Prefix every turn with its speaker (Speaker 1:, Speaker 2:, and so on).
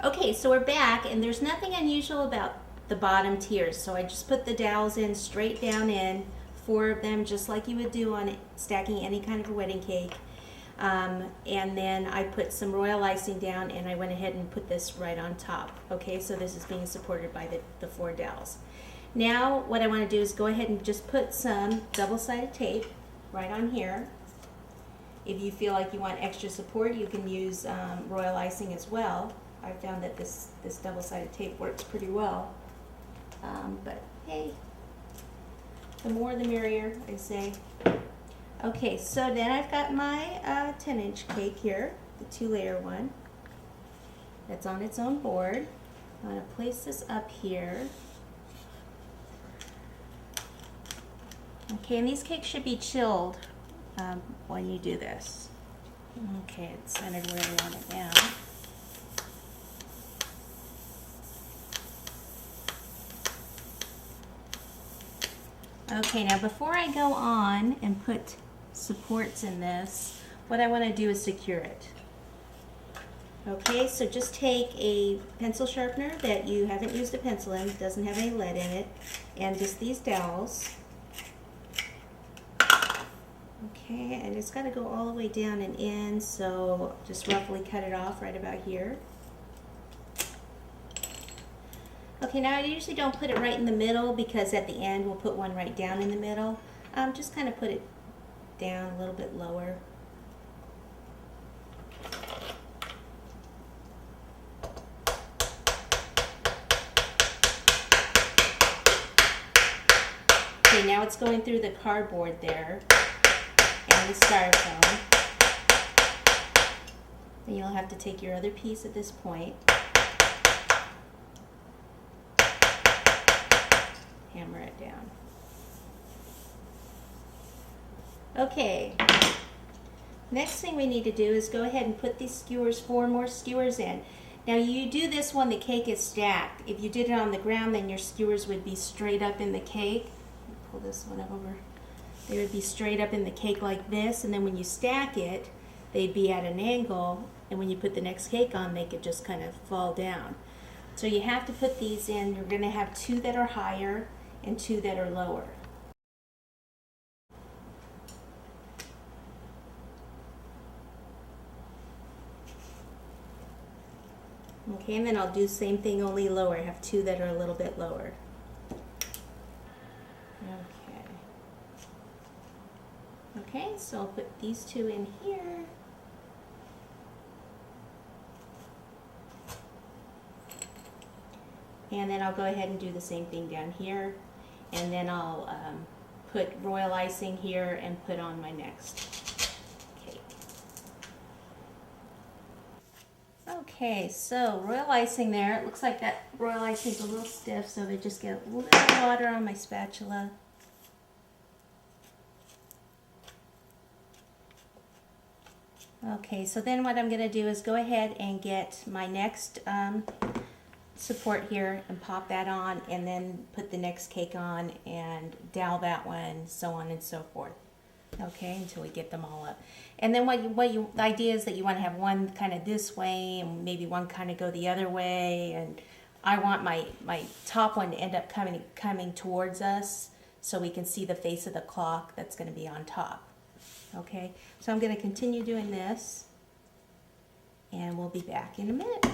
Speaker 1: Okay, so we're back, and there's nothing unusual about the bottom tiers. So I just put the dowels in straight down in, 4 of them, just like you would do on stacking any kind of a wedding cake. And then I put some royal icing down, and I went ahead and put this right on top. Okay, so this is being supported by the 4 dowels. Now what I want to do is go ahead and just put some double-sided tape right on here. If you feel like you want extra support, you can use royal icing as well. I found that this double-sided tape works pretty well. But hey, the more the merrier, I say. Okay, so then I've got my 10-inch cake here, the 2-layer one. That's on its own board. I'm going to place this up here. Okay, and these cakes should be chilled when you do this. Okay, it's centered where I want it now. Okay, now before I go on and put supports in this, what I want to do is secure it. Okay, so just take a pencil sharpener that you haven't used a pencil in, doesn't have any lead in it, and just these dowels. Okay, and it's got to go all the way down and in, so just roughly cut it off right about here. Okay, now I usually don't put it right in the middle because at the end we'll put one right down in the middle. Just kind of put it down a little bit lower. Okay, now it's going through the cardboard there and the styrofoam. Then you'll have to take your other piece at this point. Hammer it down. Okay, next thing we need to do is go ahead and put these skewers, 4 more skewers in. Now you do this when the cake is stacked. If you did it on the ground, then your skewers would be straight up in the cake. Pull this one over. They would be straight up in the cake like this, and then when you stack it, they'd be at an angle, and when you put the next cake on, they could just kind of fall down. So you have to put these in. You're going to have 2 that are higher and 2 that are lower. Okay, and then I'll do the same thing, only lower. I have 2 that are a little bit lower. Okay. Okay, so I'll put these 2 in here. And then I'll go ahead and do the same thing down here. And then I'll put royal icing here and put on my next cake. Okay, so royal icing there. It looks like that royal icing is a little stiff, so I just get a little water on my spatula. Okay, so then what I'm going to do is go ahead and get my next support here and pop that on, and then put the next cake on and dowel that one, so on and so forth. Okay, until we get them all up. And then the idea is that you want to have one kind of this way and maybe one kind of go the other way, and I want my top one to end up coming towards us so we can see the face of the clock that's going to be on top. Okay, so I'm going to continue doing this, and we'll be back in a minute.